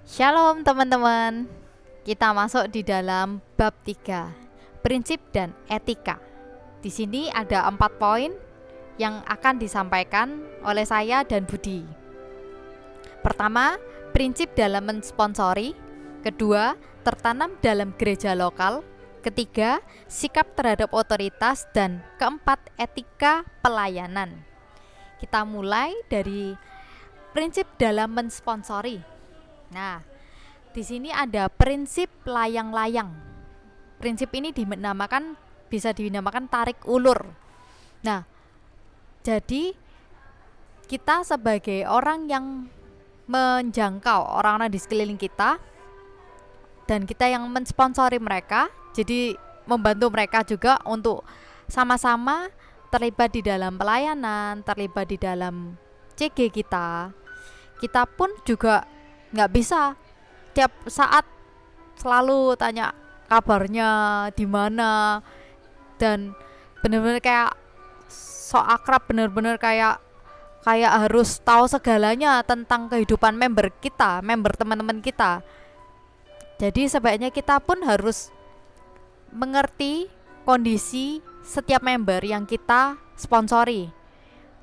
Shalom teman-teman. Kita masuk di dalam bab 3, prinsip dan etika. Di sini ada 4 poin yang akan disampaikan oleh saya dan Budi. Pertama, prinsip dalam mensponsori. Kedua, tertanam dalam gereja lokal. Ketiga, sikap terhadap otoritas. Dan keempat, etika pelayanan. Kita mulai dari prinsip dalam mensponsori. Nah, di sini ada prinsip layang-layang. Prinsip ini bisa dinamakan tarik ulur. Nah, jadi kita sebagai orang yang menjangkau orang-orang di sekeliling kita dan kita yang mensponsori mereka, jadi membantu mereka juga untuk sama-sama terlibat di dalam pelayanan, terlibat di dalam CG kita. Kita pun juga nggak bisa tiap saat selalu tanya kabarnya di mana, dan benar-benar kayak so akrab, benar-benar kayak harus tahu segalanya tentang kehidupan member kita, member teman-teman kita. Jadi sebaiknya kita pun harus mengerti kondisi setiap member yang kita sponsori.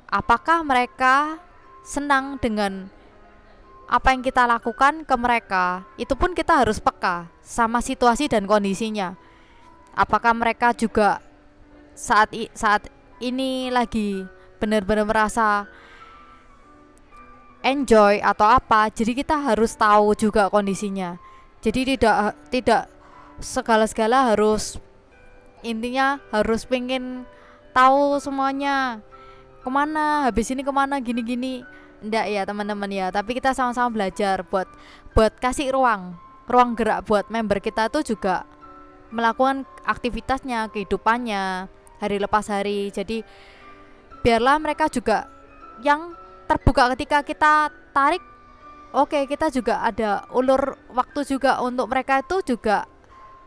Apakah mereka senang dengan apa yang kita lakukan ke mereka? Itu pun kita harus peka sama situasi dan kondisinya. Apakah mereka juga saat ini lagi benar-benar merasa enjoy atau apa? Jadi kita harus tahu juga kondisinya. Jadi tidak segala-segala harus, intinya harus pengen tahu semuanya, kemana habis ini, kemana gini-gini. Enggak ya teman-teman ya, tapi kita sama-sama belajar buat kasih ruang gerak buat member kita tuh juga melakukan aktivitasnya, kehidupannya hari lepas hari. Jadi biarlah mereka juga yang terbuka ketika kita tarik. Oke, kita juga ada ulur waktu juga untuk mereka itu juga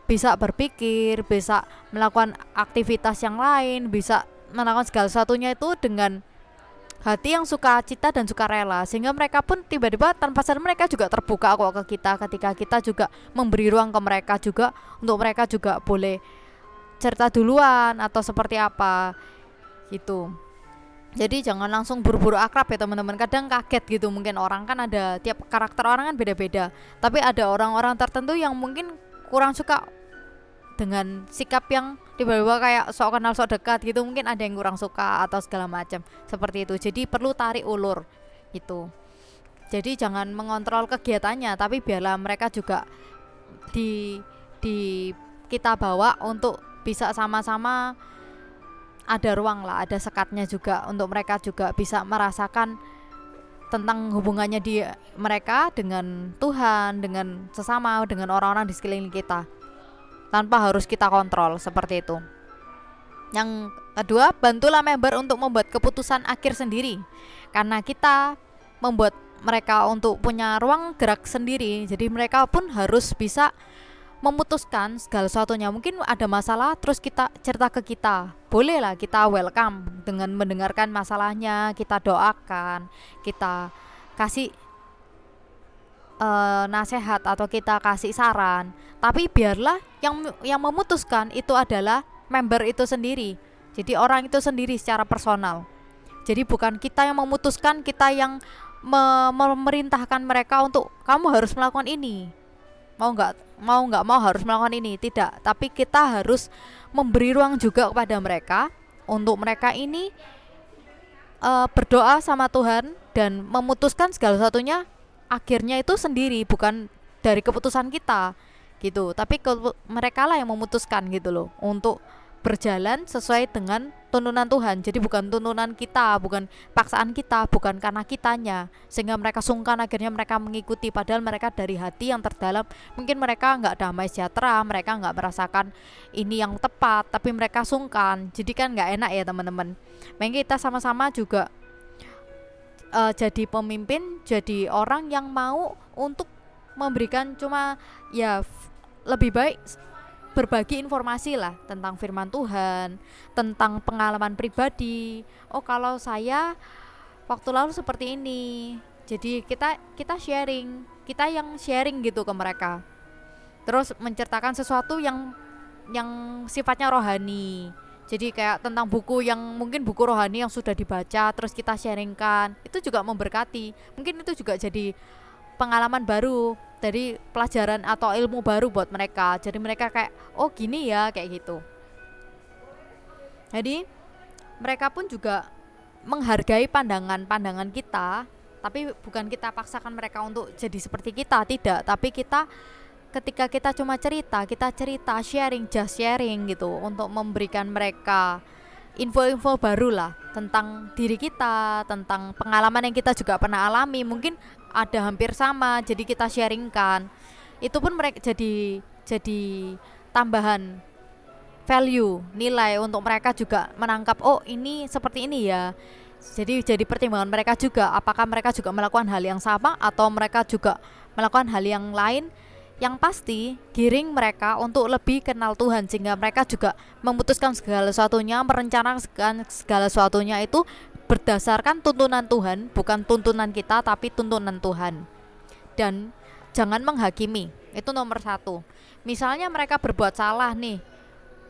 bisa berpikir, bisa melakukan aktivitas yang lain, bisa melakukan segala sesuatunya itu dengan hati yang sukacita dan sukarela, sehingga mereka pun tiba-tiba tanpa sadar mereka juga terbuka kok ke kita ketika kita juga memberi ruang ke mereka juga untuk mereka juga boleh cerita duluan atau seperti apa gitu. Jadi jangan langsung buru-buru akrab ya teman-teman. Kadang kaget gitu, mungkin orang kan ada, tiap karakter orang kan beda-beda, tapi ada orang-orang tertentu yang mungkin kurang suka dengan sikap yang tiba-tiba kayak sok kenal sok dekat gitu, mungkin ada yang kurang suka atau segala macam seperti itu. Jadi perlu tarik ulur itu. Jadi jangan mengontrol kegiatannya, tapi biarlah mereka juga di kita bawa untuk bisa sama-sama ada ruang lah, ada sekatnya juga untuk mereka juga bisa merasakan tentang hubungannya mereka dengan Tuhan, dengan sesama, dengan orang-orang di sekeliling kita, tanpa harus kita kontrol seperti itu. Yang kedua, bantulah member untuk membuat keputusan akhir sendiri, karena kita membuat mereka untuk punya ruang gerak sendiri. Jadi mereka pun harus bisa memutuskan segala sesuatunya. Mungkin ada masalah terus kita cerita ke kita, bolehlah kita welcome dengan mendengarkan masalahnya, kita doakan, kita kasih nasihat atau kita kasih saran. Tapi biarlah yang memutuskan itu adalah member itu sendiri. Jadi orang itu sendiri secara personal. Jadi bukan kita yang memutuskan, kita yang memerintahkan mereka untuk kamu harus melakukan ini, mau nggak mau harus melakukan ini, tidak. Tapi kita harus memberi ruang juga kepada mereka untuk mereka ini berdoa sama Tuhan dan memutuskan segala satunya akhirnya itu sendiri, bukan dari keputusan kita gitu. Tapi mereka lah yang memutuskan gitu loh, untuk berjalan sesuai dengan tuntunan Tuhan. Jadi bukan tuntunan kita, bukan paksaan kita, bukan karena kitanya sehingga mereka sungkan akhirnya mereka mengikuti, padahal mereka dari hati yang terdalam mungkin mereka nggak damai sejahtera, mereka nggak merasakan ini yang tepat, tapi mereka sungkan. Jadi kan nggak enak ya teman-teman. Mungkin kita sama-sama juga jadi pemimpin, jadi orang yang mau untuk memberikan, cuma ya lebih baik berbagi informasi lah tentang firman Tuhan, tentang pengalaman pribadi. Oh, kalau saya waktu lalu seperti ini. Jadi kita sharing kita yang sharing gitu ke mereka. Terus menceritakan sesuatu yang sifatnya rohani. Jadi kayak tentang buku yang mungkin buku rohani yang sudah dibaca terus kita sharingkan, itu juga memberkati. Mungkin itu juga jadi pengalaman baru, dari pelajaran atau ilmu baru buat mereka. Jadi mereka kayak, oh gini ya, kayak gitu. Jadi mereka pun juga menghargai pandangan-pandangan kita, tapi bukan kita paksakan mereka untuk jadi seperti kita, tidak. Tapi kita ketika kita cuma kita cerita, sharing, just sharing gitu, untuk memberikan mereka info-info baru lah tentang diri kita, tentang pengalaman yang kita juga pernah alami, mungkin ada hampir sama, jadi kita sharingkan. Itu pun mereka jadi tambahan value, nilai untuk mereka juga menangkap, oh ini seperti ini ya. Jadi pertimbangan mereka juga, apakah mereka juga melakukan hal yang sama atau mereka juga melakukan hal yang lain. Yang pasti giring mereka untuk lebih kenal Tuhan, sehingga mereka juga memutuskan segala sesuatunya, merencanakan segala sesuatunya itu berdasarkan tuntunan Tuhan, bukan tuntunan kita tapi tuntunan Tuhan. Dan jangan menghakimi, itu nomor 1. Misalnya mereka berbuat salah nih,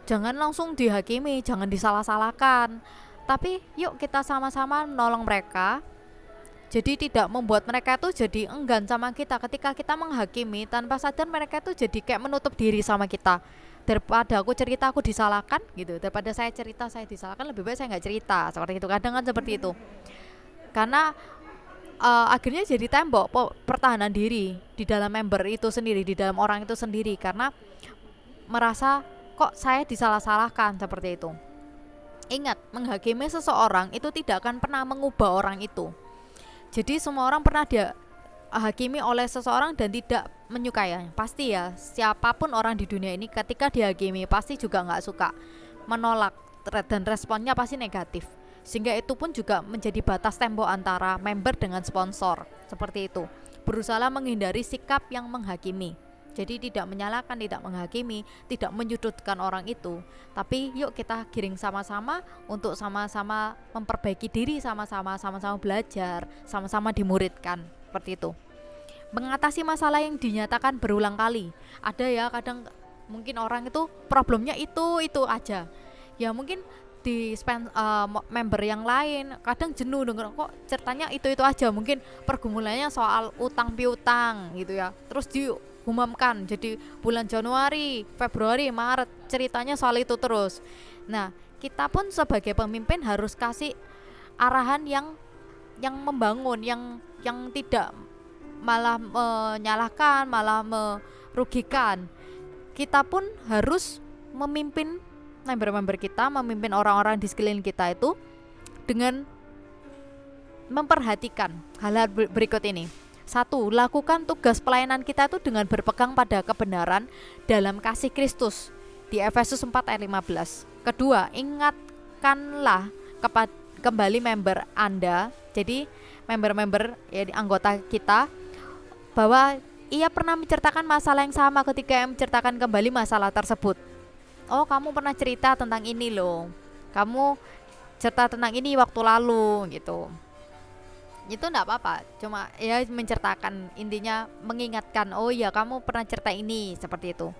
jangan langsung dihakimi, jangan disalah-salahkan, tapi yuk kita sama-sama nolong mereka. Jadi tidak membuat mereka itu jadi enggan sama kita. Ketika kita menghakimi tanpa sadar, mereka itu jadi kayak menutup diri sama kita. Daripada aku cerita aku disalahkan gitu, daripada saya cerita saya disalahkan, lebih baik saya nggak cerita, seperti itu. Kadang kan seperti itu, karena akhirnya jadi tembok pertahanan diri di dalam member itu sendiri, di dalam orang itu sendiri, karena merasa kok saya disalah-salahkan, seperti itu. Ingat, menghakimi seseorang itu tidak akan pernah mengubah orang itu. Jadi semua orang pernah dia hakimi oleh seseorang dan tidak menyukainya. Pasti ya, siapapun orang di dunia ini ketika dihakimi pasti juga nggak suka, menolak, dan responnya pasti negatif. Sehingga itu pun juga menjadi batas tembok antara member dengan sponsor, seperti itu. Berusaha menghindari sikap yang menghakimi. Jadi tidak menyalahkan, tidak menghakimi, tidak menyudutkan orang itu. Tapi yuk kita giring sama-sama untuk sama-sama memperbaiki diri, sama-sama belajar, sama-sama dimuridkan, seperti itu. Mengatasi masalah yang dinyatakan berulang kali. Ada ya kadang mungkin orang itu problemnya itu aja. Ya mungkin di member yang lain kadang jenuh denger kok ceritanya itu aja, mungkin pergumulannya soal utang piutang gitu ya. Terus diumumkan jadi bulan Januari, Februari, Maret ceritanya soal itu terus. Nah, kita pun sebagai pemimpin harus kasih arahan yang membangun, yang tidak malah menyalahkan, malah merugikan. Kita pun harus memimpin member-member kita, memimpin orang-orang di sekeliling kita itu dengan memperhatikan hal-hal berikut ini. 1. Lakukan tugas pelayanan kita itu dengan berpegang pada kebenaran dalam kasih Kristus di Efesus 4 ayat 15. Kedua, ingatkanlah kembali member Anda, jadi member-member ya, anggota kita, bahwa ia pernah menceritakan masalah yang sama ketika ia menceritakan kembali masalah tersebut. Oh, kamu pernah cerita tentang ini loh, kamu cerita tentang ini waktu lalu gitu. Itu enggak apa-apa, cuma ya menceritakan, intinya mengingatkan, oh ya kamu pernah cerita ini, seperti itu.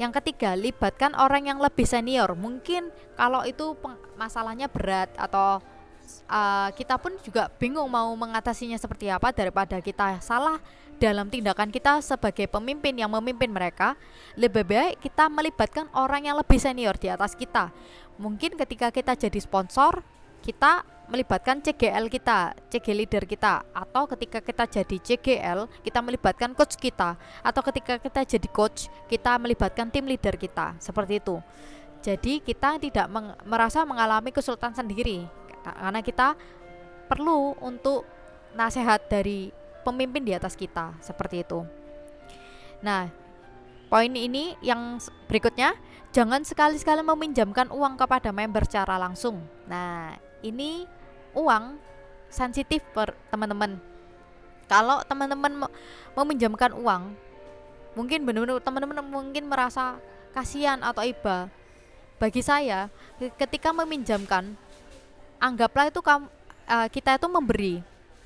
Yang ketiga, libatkan orang yang lebih senior. Mungkin kalau itu masalahnya berat atau kita pun juga bingung mau mengatasinya seperti apa, daripada kita salah dalam tindakan kita sebagai pemimpin yang memimpin mereka, lebih baik kita melibatkan orang yang lebih senior di atas kita. Mungkin ketika kita jadi sponsor, kita melibatkan CGL kita, CG leader kita, atau ketika kita jadi CGL, kita melibatkan coach kita, atau ketika kita jadi coach, kita melibatkan tim leader kita, seperti itu. Jadi kita tidak merasa mengalami kesulitan sendiri, karena kita perlu untuk nasihat dari pemimpin di atas kita, seperti itu. Nah, poin ini yang berikutnya, jangan sekali-sekali meminjamkan uang kepada member secara langsung. Nah, ini uang sensitif teman-teman. Kalau teman-teman meminjamkan uang, mungkin benar-benar teman-teman mungkin merasa kasihan atau iba. Bagi saya, ketika meminjamkan, anggaplah itu kita itu memberi.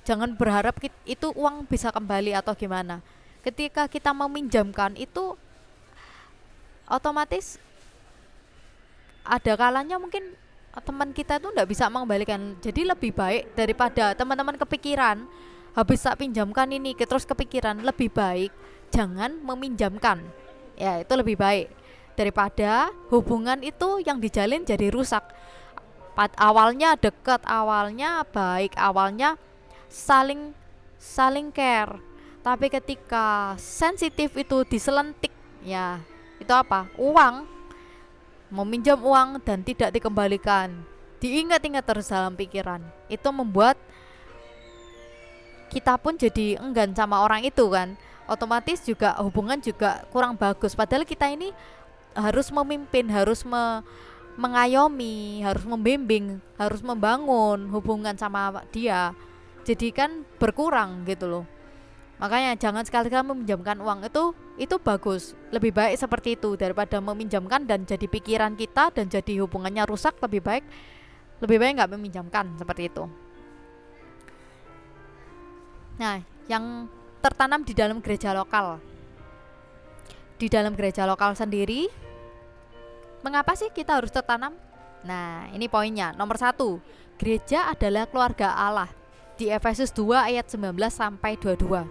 Jangan berharap itu uang bisa kembali atau gimana. Ketika kita meminjamkan itu otomatis ada kalanya mungkin teman kita tuh nggak bisa mengembalikan. Jadi lebih baik daripada teman-teman kepikiran habis tak pinjamkan ini terus kepikiran, lebih baik jangan meminjamkan. Ya, itu lebih baik daripada hubungan itu yang dijalin jadi rusak. Awalnya dekat, awalnya baik, awalnya saling care, tapi ketika sensitif itu diselentik, ya itu apa? Uang, meminjam uang dan tidak dikembalikan, diingat-ingat terus dalam pikiran, itu membuat kita pun jadi enggan sama orang itu kan. Otomatis juga hubungan juga kurang bagus, padahal kita ini harus memimpin, harus mengayomi, harus membimbing, harus membangun hubungan sama dia. Jadi kan berkurang gitu loh. Makanya jangan sekali-kali meminjamkan uang, itu bagus. Lebih baik seperti itu daripada meminjamkan dan jadi pikiran kita dan jadi hubungannya rusak. Lebih baik nggak meminjamkan, seperti itu. Nah, yang tertanam di dalam gereja lokal. Di dalam gereja lokal sendiri, mengapa sih kita harus tertanam? Nah, ini poinnya. Nomor 1, gereja adalah keluarga Allah. Di Efesus 2 ayat 19 sampai 22.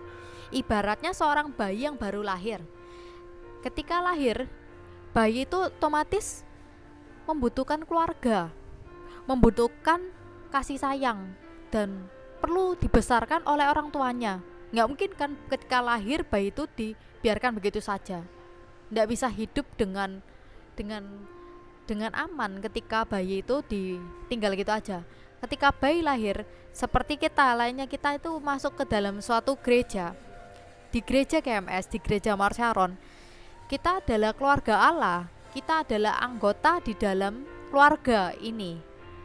Ibaratnya seorang bayi yang baru lahir. Ketika lahir, bayi itu otomatis membutuhkan keluarga, membutuhkan kasih sayang, dan perlu dibesarkan oleh orang tuanya. Nggak mungkin kan ketika lahir bayi itu dibiarkan begitu saja. Nggak bisa hidup dengan aman ketika bayi itu ditinggal gitu aja. Ketika bayi lahir, seperti kita lainnya, kita itu masuk ke dalam suatu gereja. Di gereja KMS, di gereja Mawar Syaron, kita adalah keluarga Allah. Kita adalah anggota di dalam keluarga ini.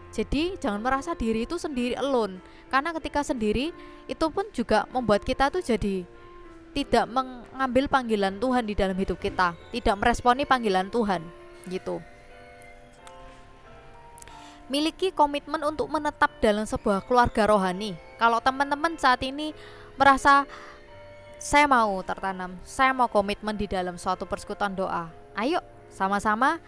Jadi jangan merasa diri itu sendiri, alone. Karena ketika sendiri, itu pun juga membuat kita tuh jadi tidak mengambil panggilan Tuhan di dalam hidup kita, tidak meresponi panggilan Tuhan gitu. Miliki komitmen untuk menetap dalam sebuah keluarga rohani. Kalau teman-teman saat ini merasa saya mau tertanam, saya mau komitmen di dalam suatu persekutuan doa, ayo sama-sama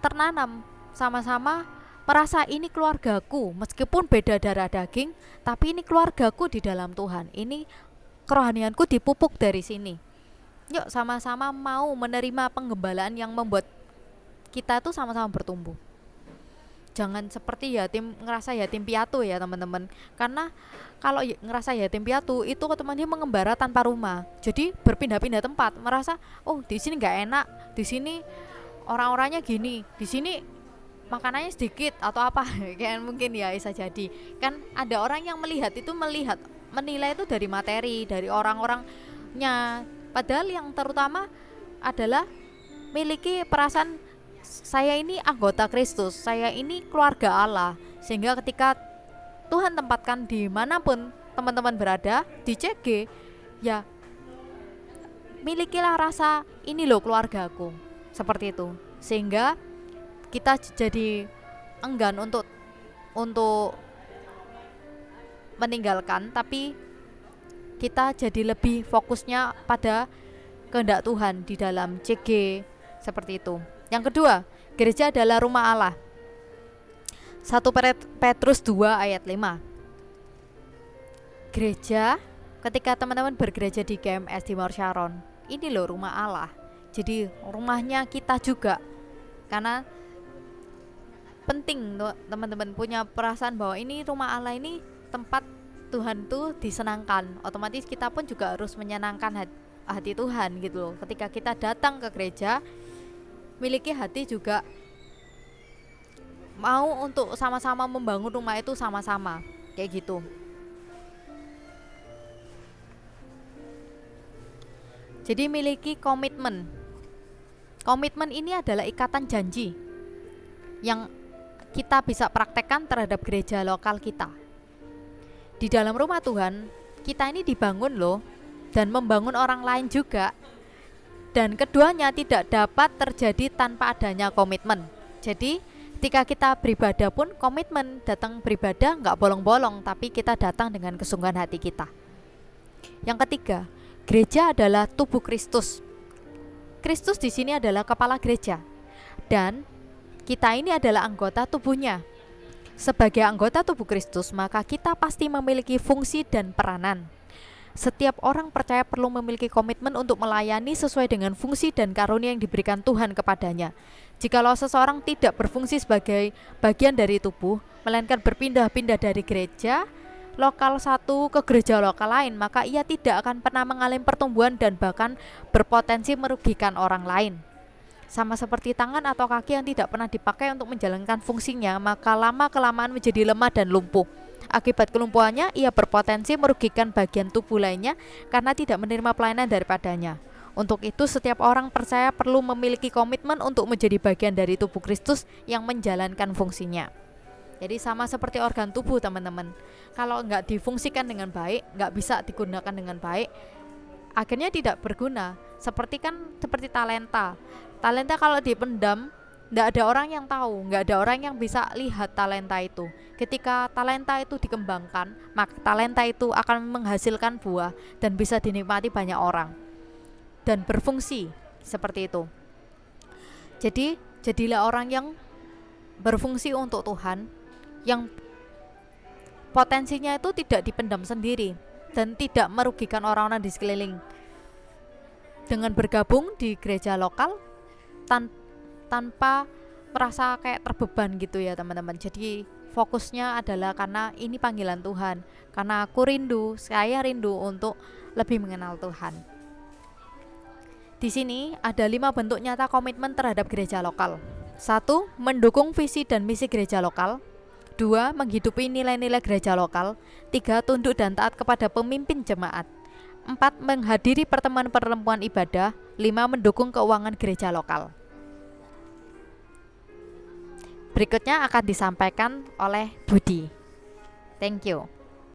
tertanam, sama-sama merasa ini keluargaku, meskipun beda darah daging, tapi ini keluargaku di dalam Tuhan. Ini kerohanianku dipupuk dari sini. Yuk sama-sama mau menerima penggembalaan yang membuat kita tuh sama-sama bertumbuh. Jangan seperti ngerasa yatim piatu ya teman-teman. Karena kalau ngerasa yatim piatu itu otomatis mengembara tanpa rumah. Jadi berpindah-pindah tempat, merasa oh di sini nggak enak, di sini orang-orangnya gini, di sini makanannya sedikit atau apa kayak mungkin ya bisa jadi. Kan ada orang yang menilai itu dari materi, dari orang-orangnya, padahal yang terutama adalah miliki perasaan saya ini anggota Kristus, saya ini keluarga Allah. Sehingga ketika Tuhan tempatkan dimanapun teman-teman berada, di CG, ya milikilah rasa ini loh keluargaku, seperti itu. Sehingga kita jadi enggan untuk meninggalkan, tapi kita jadi lebih fokusnya pada kehendak Tuhan di dalam CG, seperti itu. Yang kedua, gereja adalah rumah Allah. 1 Petrus 2 ayat 5. Gereja, ketika teman-teman bergereja di GMS di Mawar Syaron, ini loh rumah Allah. Jadi rumahnya kita juga. Karena penting teman-teman punya perasaan bahwa ini rumah Allah, ini tempat Tuhan tuh disenangkan. Otomatis kita pun juga harus menyenangkan hati Tuhan gitu loh. Ketika kita datang ke gereja, miliki hati juga mau untuk sama-sama membangun rumah itu sama-sama, kayak gitu. Jadi miliki komitmen. Komitmen ini adalah ikatan janji yang kita bisa praktekkan terhadap gereja lokal kita. Di dalam rumah Tuhan, kita ini dibangun loh, dan membangun orang lain juga. Dan keduanya tidak dapat terjadi tanpa adanya komitmen. Jadi ketika kita beribadah pun komitmen, datang beribadah nggak bolong-bolong, tapi kita datang dengan kesungguhan hati kita. Yang ketiga, Gereja adalah tubuh Kristus. Kristus di sini adalah kepala gereja, dan kita ini adalah anggota tubuhnya. Sebagai anggota tubuh Kristus, maka kita pasti memiliki fungsi dan peranan. Setiap orang percaya perlu memiliki komitmen untuk melayani sesuai dengan fungsi dan karunia yang diberikan Tuhan kepadanya. Jikalau seseorang tidak berfungsi sebagai bagian dari tubuh, melainkan berpindah-pindah dari gereja lokal satu ke gereja lokal lain, maka ia tidak akan pernah mengalami pertumbuhan dan bahkan berpotensi merugikan orang lain. Sama seperti tangan atau kaki yang tidak pernah dipakai untuk menjalankan fungsinya, maka lama-kelamaan menjadi lemah dan lumpuh. Akibat kelumpuhannya, ia berpotensi merugikan bagian tubuh lainnya karena tidak menerima pelayanan daripadanya. Untuk itu, setiap orang percaya perlu memiliki komitmen untuk menjadi bagian dari tubuh Kristus yang menjalankan fungsinya. Jadi sama seperti organ tubuh, teman-teman. Kalau nggak difungsikan dengan baik, nggak bisa digunakan dengan baik, akhirnya tidak berguna. Seperti talenta. Talenta kalau dipendam, nggak ada orang yang tahu, nggak ada orang yang bisa lihat talenta itu. Ketika talenta itu dikembangkan, maka talenta itu akan menghasilkan buah dan bisa dinikmati banyak orang dan berfungsi seperti itu. Jadi jadilah orang yang berfungsi untuk Tuhan, yang potensinya itu tidak dipendam sendiri dan tidak merugikan orang-orang di sekeliling. Dengan bergabung di gereja lokal tanpa merasa kayak terbeban gitu ya teman-teman. Jadi fokusnya adalah karena ini panggilan Tuhan, karena saya rindu untuk lebih mengenal Tuhan. Di sini ada 5 bentuk nyata komitmen terhadap gereja lokal. 1. Mendukung visi dan misi gereja lokal. 2. Menghidupi nilai-nilai gereja lokal. 3. Tunduk dan taat kepada pemimpin jemaat. 4. Menghadiri pertemuan-pertemuan ibadah. 5. Mendukung keuangan gereja lokal. Berikutnya akan disampaikan oleh Budi. Thank you.